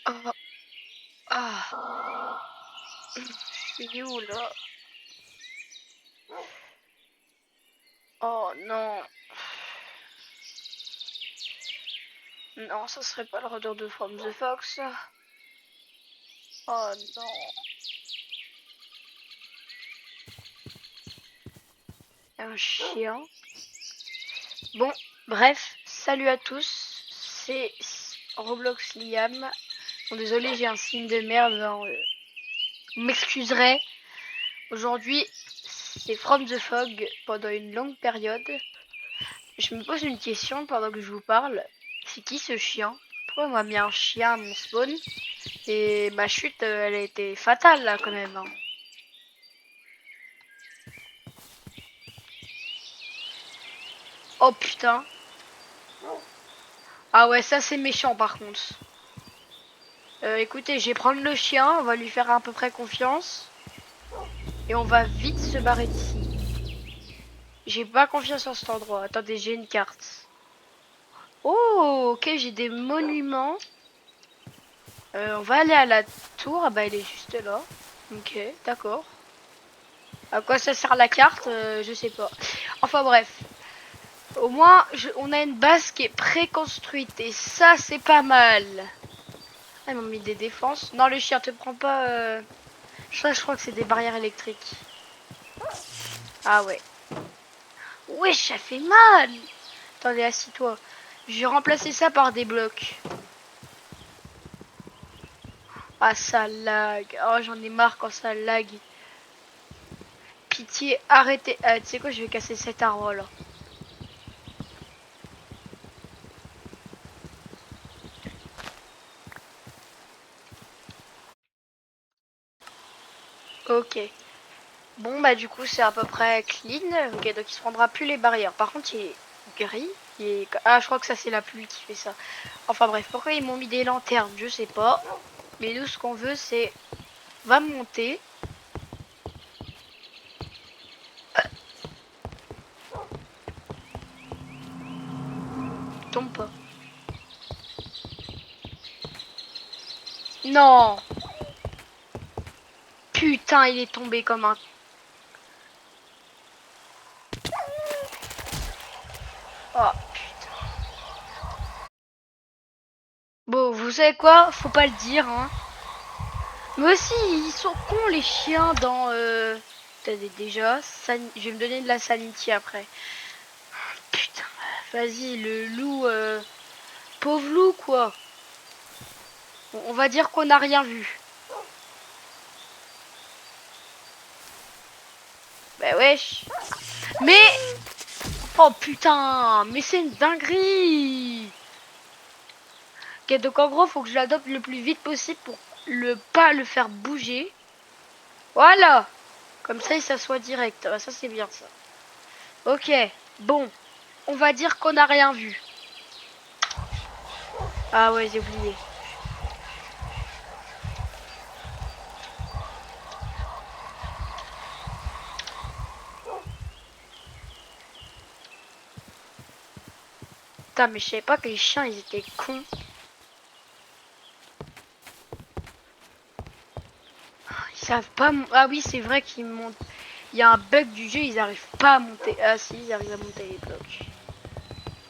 Ah, ah, je suis où là? Oh non. Non, ça serait pas le retour de From the Fox, ça. Oh non. Un chien. Bon, bref, salut à tous. C'est Roblox Liam. Bon, désolé, j'ai un signe de merde. Hein, vous m'excuserez. Aujourd'hui, c'est From the Fog pendant une longue période. Je me pose une question pendant que je vous parle. C'est qui ce chien? Pourquoi on m'a mis un chien à mon spawn? Et ma chute, elle a été fatale là quand même. Hein. Oh putain. Ah ouais, ça c'est méchant par contre. Écoutez, je vais prendre le chien, on va lui faire à peu près confiance. Et on va vite se barrer d'ici. J'ai pas confiance en cet endroit. Attendez, j'ai une carte. Oh, ok, j'ai des monuments. On va aller à la tour. Ah bah, elle est juste là. Ok, d'accord. À quoi ça sert la carte Je sais pas. Enfin bref. Au moins, on a une base qui est préconstruite. Et ça, c'est pas mal. Ah, ils m'ont mis des défenses. Non, le chien te prend pas... Ça, je crois que c'est des barrières électriques. Ah ouais. Wesh, ça fait mal. Attendez, assis-toi. Je vais remplacer ça par des blocs. Ah, ça lag. Oh, j'en ai marre quand ça lag. Pitié, arrêtez. Ah, tu sais quoi, je vais casser cet arbre là. Ok. Bon, bah du coup, c'est à peu près clean. Ok, donc il se prendra plus les barrières. Par contre, il est gris. Ah, je crois que ça, c'est la pluie qui fait ça. Enfin bref, pourquoi ils m'ont mis des lanternes, je sais pas. Mais nous, ce qu'on veut, c'est... Va monter. Tombe pas. Non. Putain, il est tombé comme un... Oh, putain. Bon, vous savez quoi? Faut pas le dire, hein. Mais aussi, ils sont cons, les chiens, dans... Déjà, je vais me donner de la sanity après. Putain, vas-y, le loup... Pauvre loup, quoi. Bon, on va dire qu'on n'a rien vu. Bah wesh. Mais... Oh putain, mais c'est une dinguerie. Ok, donc en gros, faut que je l'adopte le plus vite possible pour pas le faire bouger. Voilà. Comme ça, il s'assoit direct. Ah, ça, c'est bien, ça. Ok, bon. On va dire qu'on n'a rien vu. Ah ouais, j'ai oublié. Putain, mais je savais pas que les chiens, ils étaient cons. Ils savent pas... Ah oui, c'est vrai qu'ils montent... Il y a un bug du jeu, ils arrivent pas à monter. Ah si, ils arrivent à monter les blocs.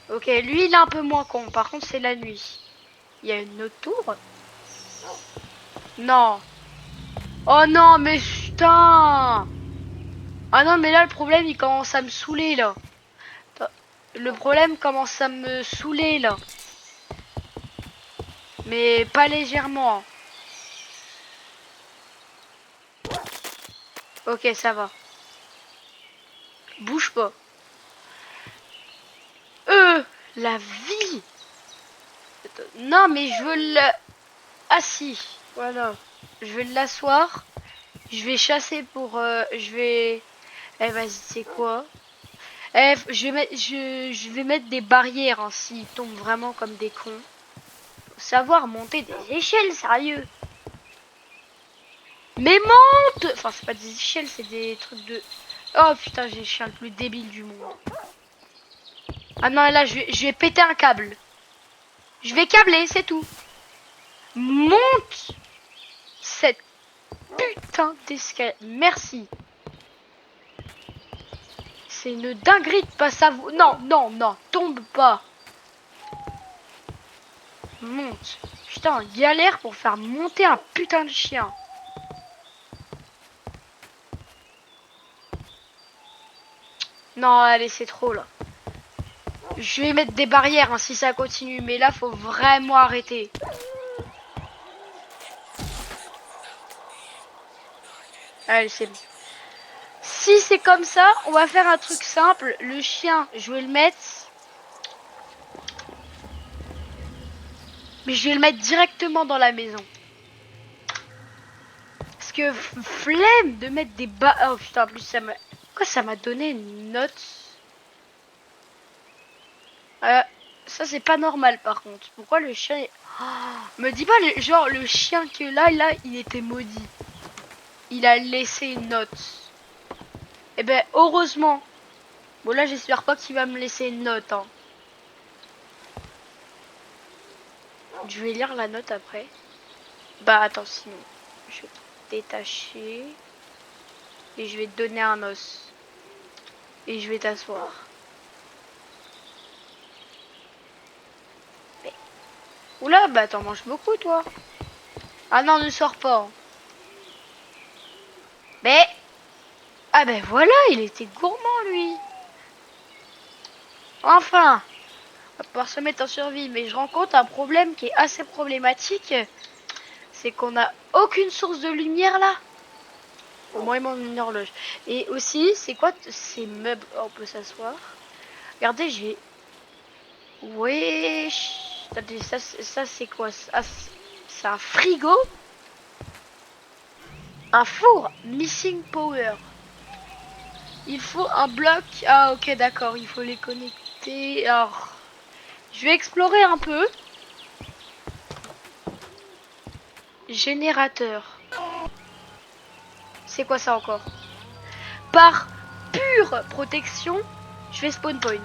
Ok, lui, il est un peu moins con. Par contre, c'est la nuit. Il y a une autre tour? Non. Oh non, mais putain. Ah non, mais là, le problème, il commence à me saouler, là. Le problème commence à me saouler, là. Mais pas légèrement. Ok, ça va. Bouge pas. La vie. Non, mais je veux le... Ah si, voilà. Je vais l'asseoir. Je vais chasser pour... je vais... Eh, vas-y, c'est quoi? Eh, je vais mettre des barrières hein, s'ils tombent vraiment comme des cons. Faut savoir monter des échelles, sérieux. Mais monte! Enfin, c'est pas des échelles, c'est des trucs de... Oh putain, j'ai le chien le plus débile du monde. Ah non, là, je vais péter un câble. Je vais câbler, c'est tout. Monte! cette putain d'escalier. Merci. C'est une dinguerie de pas savoir. Non, non, non, tombe pas. Monte. Putain, galère pour faire monter un putain de chien. Non, allez, c'est trop là. Je vais mettre des barrières hein, si ça continue, mais là, faut vraiment arrêter. Allez, c'est bon. Si c'est comme ça, on va faire un truc simple. Le chien, je vais le mettre. Mais je vais le mettre directement dans la maison. Parce que flemme de mettre des bas. Oh putain, en plus ça m'a. Pourquoi ça m'a donné une note? Ça c'est pas normal par contre. Pourquoi le chien est... me dis pas genre le chien que là il était maudit. Il a laissé une note. Eh ben heureusement. Bon là j'espère pas qu'il va me laisser une note hein. Je vais lire la note après. Bah attends sinon. Je vais détacher. Et je vais te donner un os. Et je vais t'asseoir. Mais... Oula bah t'en manges beaucoup toi. Ah non ne sors pas. Mais... Ah ben voilà, il était gourmand lui. Enfin, on va pouvoir se mettre en survie. Mais je rencontre un problème qui est assez problématique. C'est qu'on n'a aucune source de lumière là. Au moins il manque une horloge. Et aussi, c'est quoi ces meubles? Oh, on peut s'asseoir. Regardez, j'ai... Wesh. Attendez, ça c'est quoi? C'est un frigo? Un four missing power. Il faut un bloc. Ah ok d'accord, il faut les connecter. Alors, je vais explorer un peu. Générateur. C'est quoi ça encore? Par pure protection, je vais spawn point.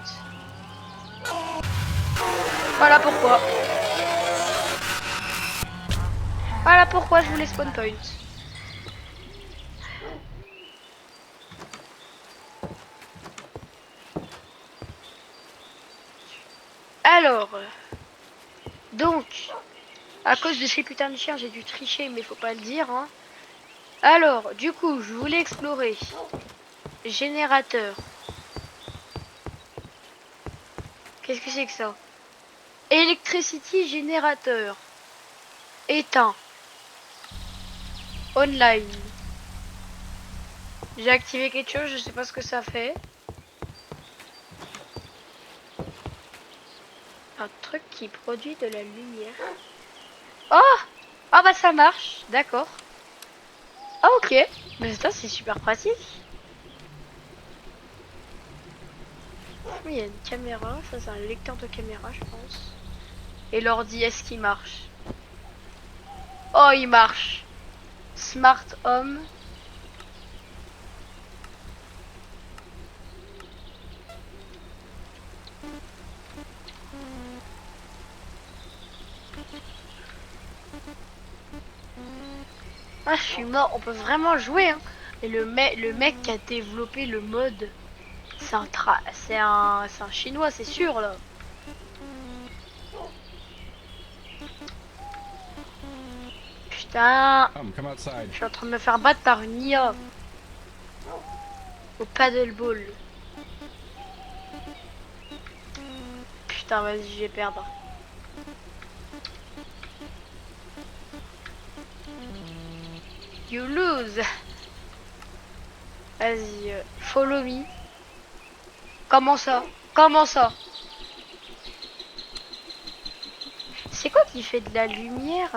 Voilà pourquoi. Voilà pourquoi je voulais spawn point. Alors, donc, à cause de ces putains de chiens, j'ai dû tricher, mais faut pas le dire. Hein. Alors, du coup, je voulais explorer. Générateur. Qu'est-ce que c'est que ça? Electricity générateur. Éteint. Online. J'ai activé quelque chose, je sais pas ce que ça fait. Un truc qui produit de la lumière. Oh! Ah bah ça marche, d'accord. Ah ok, mais ça c'est super pratique. Il y a une caméra, ça c'est un lecteur de caméra je pense. Et l'ordi est-ce qu'il marche? Oh il marche. Smart Home. Ah je suis mort, on peut vraiment jouer hein. Et le mec qui a développé le mode, c'est un chinois c'est sûr là. Putain, je suis en train de me faire battre par une IA au paddleball. Putain vas-y je vais perdre. You lose. Vas-y, follow me. Comment ça? Comment ça? C'est quoi qui fait de la lumière?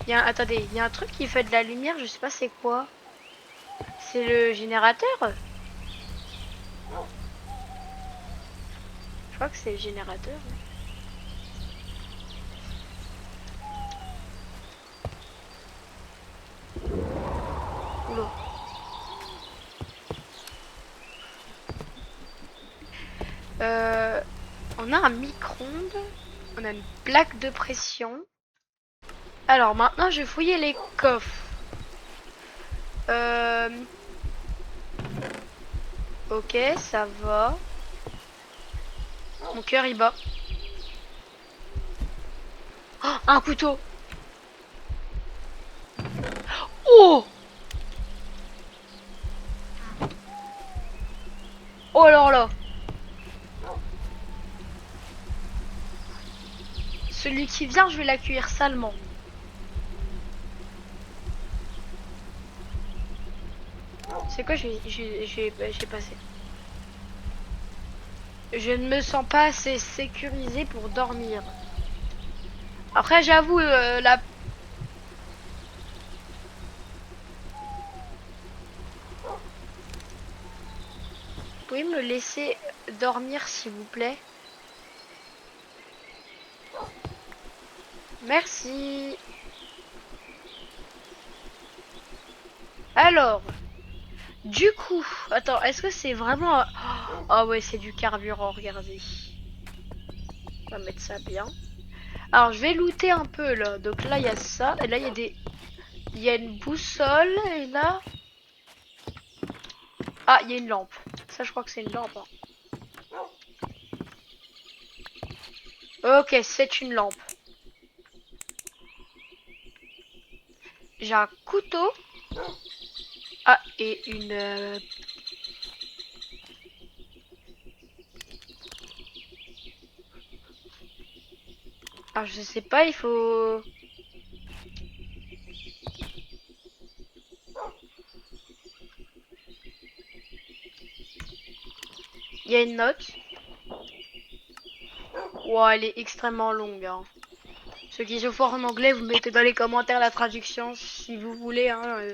Attendez, il y a un truc qui fait de la lumière, je sais pas c'est quoi. C'est le générateur? Je crois que c'est le générateur. Oula. On a un micro-ondes. On a une plaque de pression. Alors maintenant, je vais fouiller les coffres. Ok, ça va. Mon cœur il bat. Oh, un couteau. Oh! Oh là là. Celui qui vient, je vais l'accueillir salement. C'est quoi j'ai passé. Je ne me sens pas assez sécurisé pour dormir. Après, j'avoue, la... Vous pouvez me laisser dormir, s'il vous plaît? Merci. Alors, du coup, attends, est-ce que c'est vraiment... Ah ouais, c'est du carburant, regardez. On va mettre ça bien. Alors, je vais looter un peu, là. Donc là, il y a ça. Et là, il y a des... Il y a une boussole. Et là... Ah, il y a une lampe. Ça, je crois que c'est une lampe. Hein. Ok, c'est une lampe. J'ai un couteau. Ah, et une... Ah, je sais pas, il faut... Il y a une note. Wow, elle est extrêmement longue. Hein. Ceux qui sont forts en anglais, vous mettez dans les commentaires la traduction si vous voulez. Hein,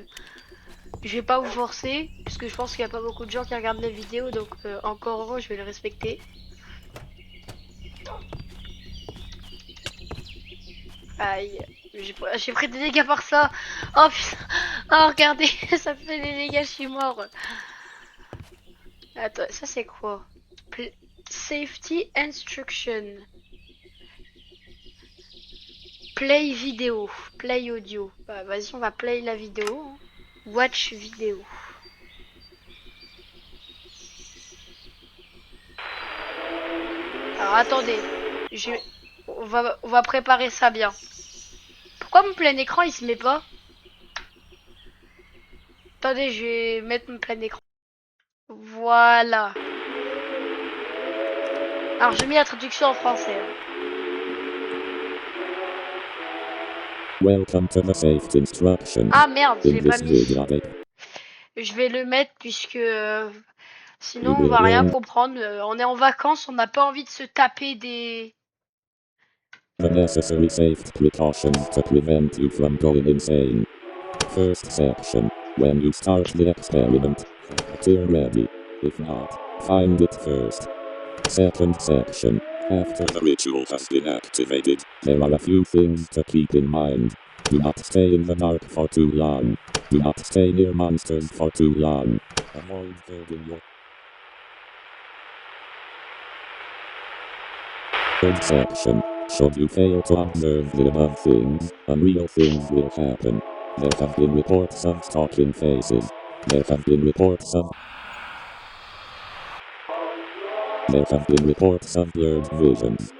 je vais pas vous forcer, puisque je pense qu'il n'y a pas beaucoup de gens qui regardent les vidéos, donc encore heureux, je vais le respecter. Aïe, j'ai pris des dégâts par ça. Oh putain, oh regardez, ça me fait des dégâts, je suis mort. Attends, ça c'est quoi? Safety Instruction. Play vidéo, play audio. Bah, vas-y, on va play la vidéo. Hein. Watch vidéo. Alors attendez, on va préparer ça bien. Pourquoi mon plein écran il se met pas? Attendez, je vais mettre mon plein écran. Voilà. Alors j'ai mis la traduction en français. Hein. Welcome to the safety instructions. Ah merde, je l'ai pas mis. Video. Je vais le mettre puisque sinon on va rien comprendre. On est en vacances, on n'a pas envie de se taper des... The necessary safety precautions to prevent you from going insane. First section. When you start the experiment, till ready. If not, find it first. Second section. After the ritual has been activated, there are a few things to keep in mind. Do not stay in the dark for too long. Do not stay near monsters for too long. Avoid hurting your... Third section. Should you fail to observe the above things, unreal things will happen. There have been reports of stalking faces. There have been reports of blurred visions.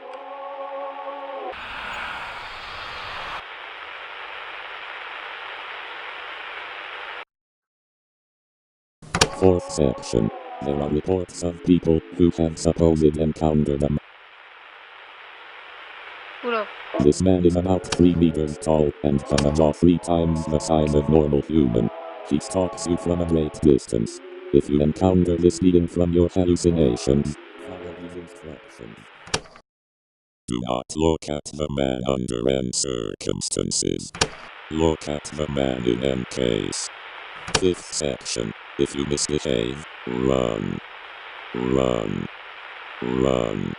Fourth section. There are reports of people who have supposed encountered them. Oula. This man is about 3 meters tall and has a jaw 3 times the size of normal human. He stalks you from a great distance. If you encounter this being from your hallucinations, follow these instructions. Do not look at the man under any circumstances. Look at the man in any case. Fifth section. If you misbehave, run. Run. Run.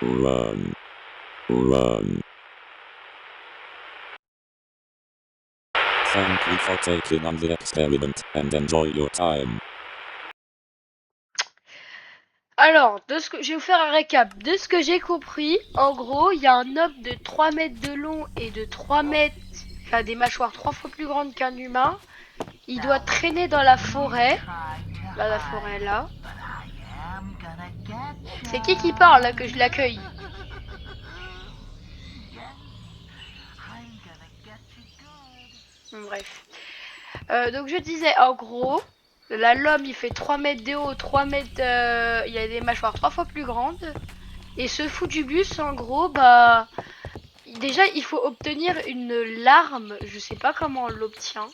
Run. Run. Thank you for taking on the experiment and enjoy your time. Alors, je vais vous faire un récap. De ce que j'ai compris, en gros, il y a un homme de 3 mètres de long et de 3 mètres, enfin des mâchoires 3 fois plus grandes qu'un humain. Il doit traîner dans la forêt. Dans la forêt là. C'est qui parle là que je l'accueille? Bref. Donc je disais, en gros, là l'homme il fait 3 mètres de haut, 3 mètres, il a des mâchoires 3 fois plus grandes. Et ce fou du bus, en gros, bah, déjà il faut obtenir une larme, je sais pas comment on l'obtient.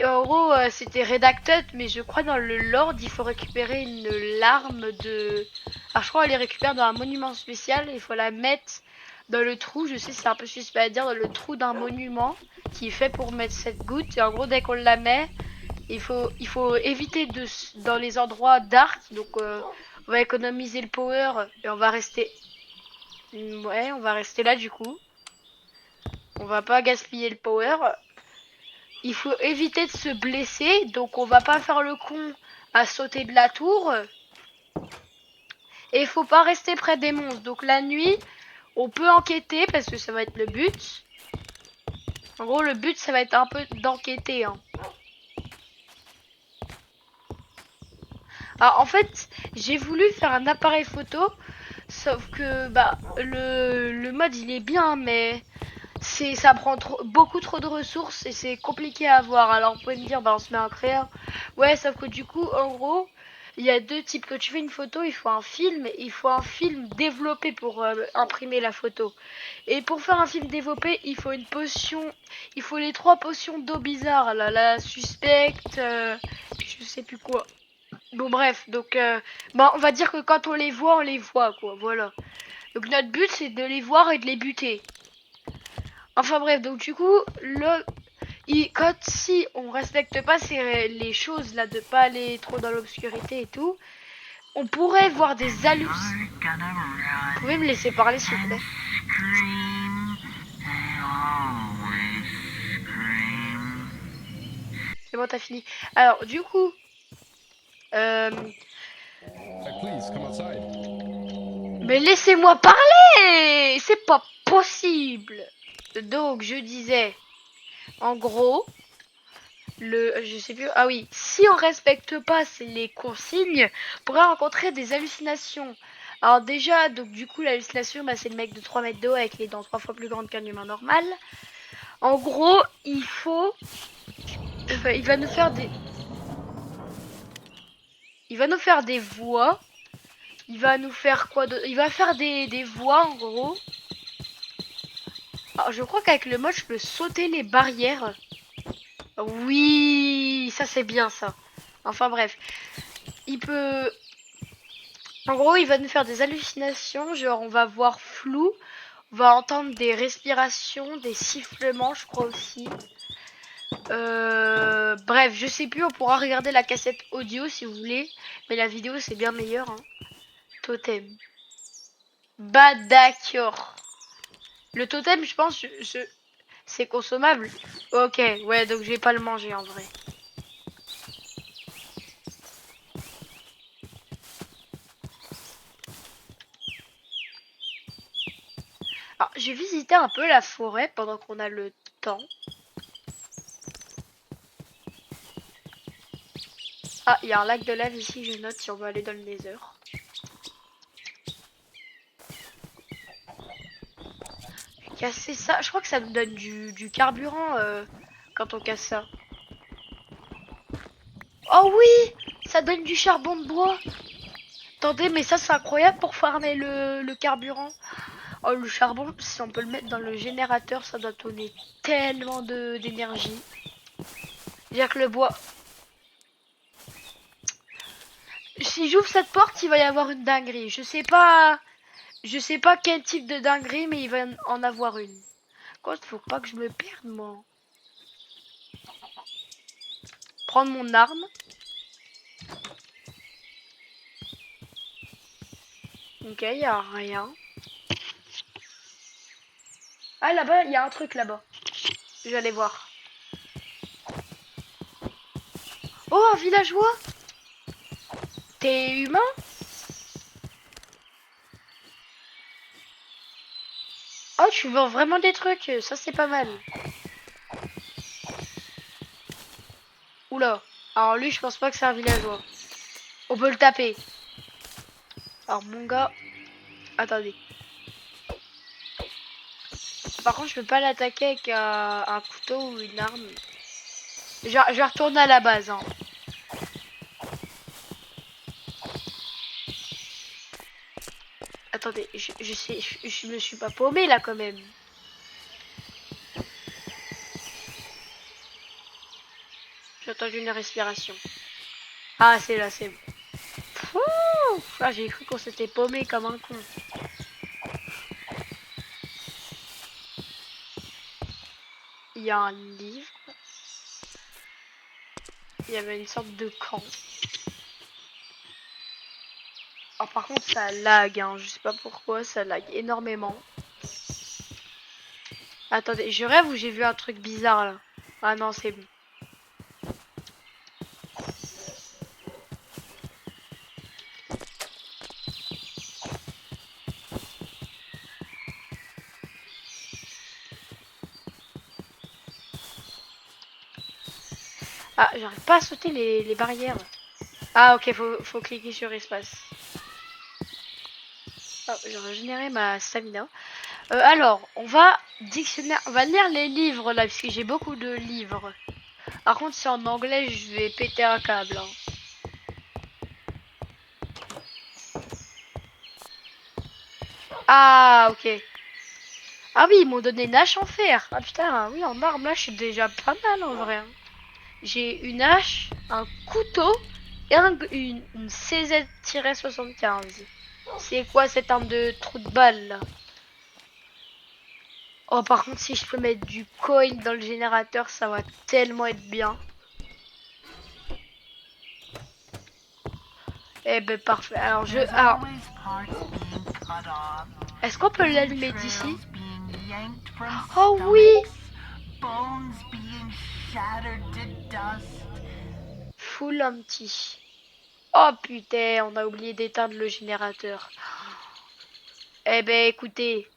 En gros, c'était Redacted, mais je crois dans le Lord, il faut récupérer une larme de... Alors je crois qu'elle les récupère dans un monument spécial, il faut la mettre dans le trou, je sais c'est un peu suspect à dire, dans le trou d'un monument qui est fait pour mettre cette goutte. Et en gros, dès qu'on la met, il faut éviter dans les endroits dark, donc on va économiser le power et on va rester... Ouais, on va rester là du coup. On va pas gaspiller le power. Il faut éviter de se blesser, donc on va pas faire le con à sauter de la tour. Et il faut pas rester près des monstres. Donc la nuit, on peut enquêter parce que ça va être le but. En gros, le but, ça va être un peu d'enquêter. Hein. Alors en fait, j'ai voulu faire un appareil photo, sauf que bah le mode il est bien, mais ça prend beaucoup trop de ressources et c'est compliqué à avoir. Alors vous pouvez me dire bah on se met un créa. Ouais, sauf que du coup en gros il y a deux types. Quand tu fais une photo, il faut un film développé pour imprimer la photo. Et pour faire un film développé, il faut une potion, il faut les 3 potions d'eau bizarre là, la suspecte, je sais plus quoi. Bon bref, donc bah on va dire que quand on les voit quoi, voilà. Donc notre but c'est de les voir et de les buter. Enfin bref, donc du coup, quand si on respecte pas les choses là, de pas aller trop dans l'obscurité et tout, on pourrait voir des hallucinations. Vous pouvez me laisser parler s'il vous plaît? C'est bon, t'as fini. Alors du coup, mais laissez-moi parler! C'est pas possible! Donc je disais, en gros, je sais plus, ah oui, si on respecte pas les consignes, on pourrait rencontrer des hallucinations. Alors déjà, donc du coup l'hallucination, bah, c'est le mec de 3 mètres de haut avec les dents 3 fois plus grandes qu'un humain normal. En gros, il va nous faire des voix. Il va nous faire quoi d'autre? Il va faire des voix en gros. Alors je crois qu'avec le mode je peux sauter les barrières. Oui, ça c'est bien ça. Enfin bref, il peut... En gros, il va nous faire des hallucinations, genre on va voir flou, on va entendre des respirations, des sifflements, je crois aussi. Bref, je sais plus, on pourra regarder la cassette audio si vous voulez, mais la vidéo c'est bien meilleur. Hein. Totem. Bah d'accord. Le totem, je pense, c'est consommable. Ok, ouais, donc je vais pas le manger en vrai. Alors, j'ai visité un peu la forêt pendant qu'on a le temps. Ah, il y a un lac de lave ici, je note si on veut aller dans le Nether. Casser ça, je crois que ça nous donne du carburant quand on casse ça. Oh oui, ça donne du charbon de bois. Attendez, mais ça c'est incroyable pour farmer le carburant. Oh, le charbon, si on peut le mettre dans le générateur, ça doit donner tellement d'énergie. Dire que le bois... Si j'ouvre cette porte, il va y avoir une dinguerie. Je sais pas quel type de dinguerie, mais il va en avoir une. Quoi, faut pas que je me perde, moi. Prendre mon arme. Ok, y a rien. Ah, là-bas, il y a un truc là-bas. Je vais aller voir. Oh, un villageois. T'es humain? Oh, tu vends vraiment des trucs, ça c'est pas mal. Oula. Alors lui, je pense pas que c'est un villageois. On peut le taper. Alors mon gars, attendez. Par contre, je peux pas l'attaquer avec un couteau ou une arme. Je vais retourner à la base. Hein. Attendez, je me suis pas paumé là quand même. J'ai entendu une respiration. Ah, c'est là, c'est bon. Ah, j'ai cru qu'on s'était paumé comme un con. Il y a un livre. Il y avait une sorte de camp. Alors par contre ça lag, hein. Je sais pas pourquoi, ça lag énormément. Attendez, je rêve ou j'ai vu un truc bizarre là? Ah non, c'est bon. Ah, j'arrive pas à sauter les barrières. Ah ok, faut cliquer sur espace. Oh, j'ai régénéré ma stamina. Alors, on va lire les livres là, parce que j'ai beaucoup de livres. Par contre, si en anglais, je vais péter un câble. Hein. Ah, ok. Ah oui, ils m'ont donné une hache en fer. Ah putain, oui, en arme, là, je suis déjà pas mal en vrai. Hein. J'ai une hache, un couteau et une CZ-75. C'est quoi cette arme de trou de balle là? Oh, par contre, si je peux mettre du coin dans le générateur, ça va tellement être bien. Eh ben parfait. Alors est-ce qu'on peut l'allumer d'ici? Oh oui! Full empty. Oh putain, on a oublié d'éteindre le générateur. Eh ben écoutez.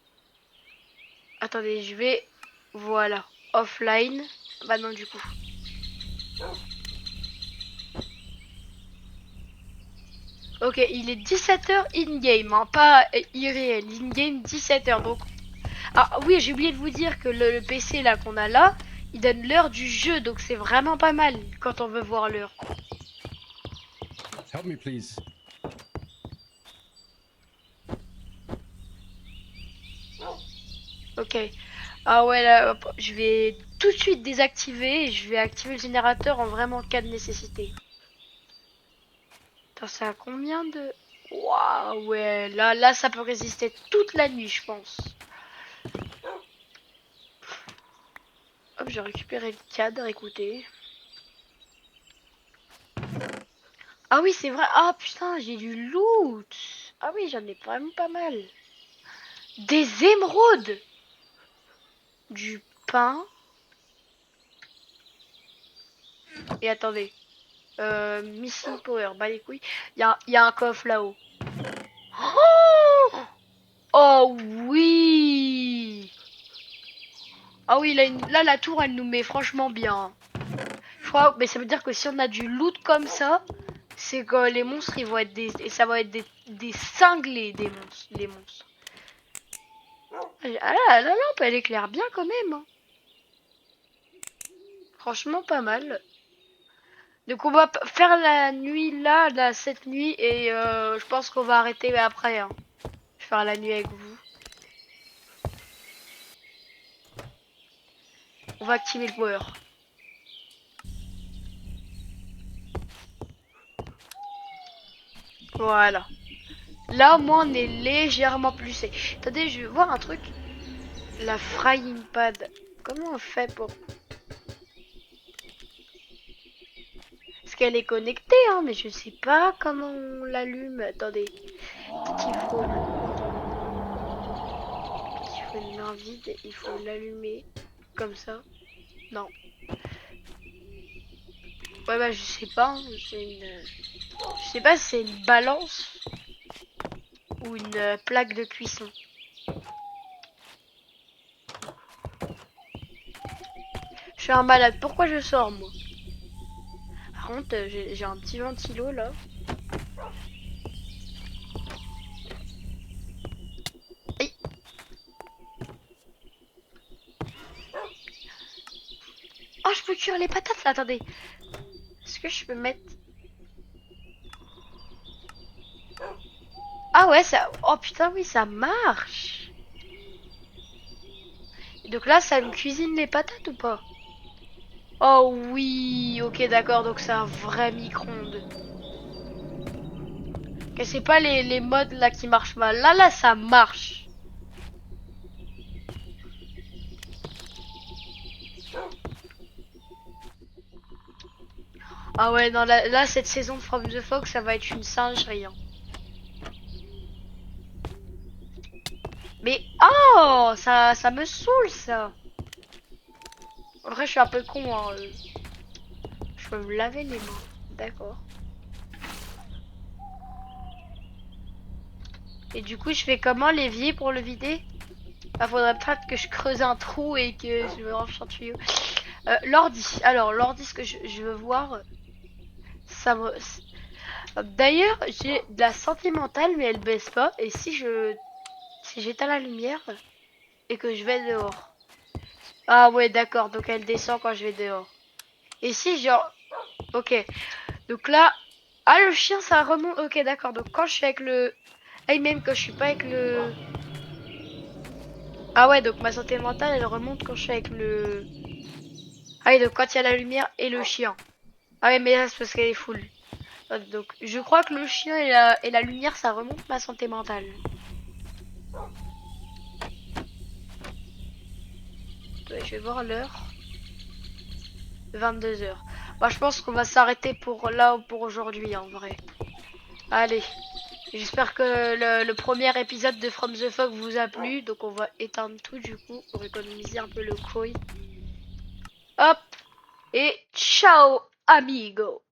Attendez, je vais... Voilà. Offline. Bah non du coup. Ok, il est 17h in-game, hein, pas irréel. In-game 17h. Donc... Ah oui, j'ai oublié de vous dire que le PC là qu'on a là, il donne l'heure du jeu. Donc c'est vraiment pas mal quand on veut voir l'heure. Help me, please. Ok. Ah ouais, là, hop, je vais tout de suite désactiver et je vais activer le générateur en vraiment cas de nécessité. Attends, c'est à combien de... Waouh, ouais, là, ça peut résister toute la nuit, je pense. Hop, j'ai récupéré le cadre, écoutez. Ah oui, c'est vrai. Ah putain, j'ai du loot. Ah oui, j'en ai vraiment pas mal. Des émeraudes. Du pain. Et attendez. Missing power, bah les couilles. Il y a un coffre là-haut. Oh, oh oui. Ah oui, là, la tour, elle nous met franchement bien. Je crois, mais ça veut dire que si on a du loot comme ça, c'est que les monstres, ils vont être des... Et ça va être des cinglés, des monstres, les monstres. Ah là, la lampe, elle éclaire bien quand même. Hein. Franchement, pas mal. Donc on va faire la nuit là, cette nuit, et je pense qu'on va arrêter après. Hein. Je vais faire la nuit avec vous. On va activer le power. Voilà. Là, au moins, on est légèrement plus safe. Attendez, je vais voir un truc. La frying pad. Comment on fait pour... Parce qu'elle est connectée, hein, mais je sais pas comment on l'allume. Attendez. Peut-être qu'il faut une main vide. Il faut l'allumer. Comme ça. Non. Ouais, bah, je sais pas. Hein, c'est une... Je sais pas si c'est une balance ou une plaque de cuisson. Je suis un malade. Pourquoi je sors, moi? Par contre, j'ai un petit ventilo, là. Aïe. Oh, je peux cuire les patates, là. Attendez. Est-ce que je peux mettre... Ah ouais, ça... Oh, putain, oui, ça marche. Et donc là, ça me cuisine les patates ou pas? Oh oui, ok, d'accord. Donc c'est un vrai micro-ondes. Et c'est pas les modes là qui marchent mal. Là, ça marche. Ah ouais, non, là, cette saison de From the Fox, ça va être une singerie. Hein. Mais, oh, ça me saoule, ça. En vrai, je suis un peu con, hein. Je peux me laver les mains. D'accord. Et du coup, je fais comment l'évier pour le vider? Bah, faudrait peut-être que je creuse un trou et que je me range un tuyau. L'ordi. Alors, l'ordi, ce que je veux voir, ça me... D'ailleurs, j'ai de la santé mentale, mais elle baisse pas. Et si j'éteins la lumière et que je vais dehors. Ah ouais, d'accord. Donc elle descend quand je vais dehors. Et si genre, ok. Donc là, ah le chien ça remonte. Ok, d'accord. Donc quand je suis avec le, ah et même quand je suis pas avec le. Ah ouais, donc ma santé mentale elle remonte quand je suis avec le. Ah oui, donc quand il y a la lumière et le chien. Ah ouais, mais là c'est parce qu'elle est full. Donc je crois que le chien et la lumière ça remonte ma santé mentale. Ouais, je vais voir l'heure. 22 heures. Bah, je pense qu'on va s'arrêter pour là pour aujourd'hui en vrai. Allez, j'espère que le premier épisode de From the Fog vous a plu. Donc on va éteindre tout du coup pour économiser un peu le coin. Hop et ciao amigo.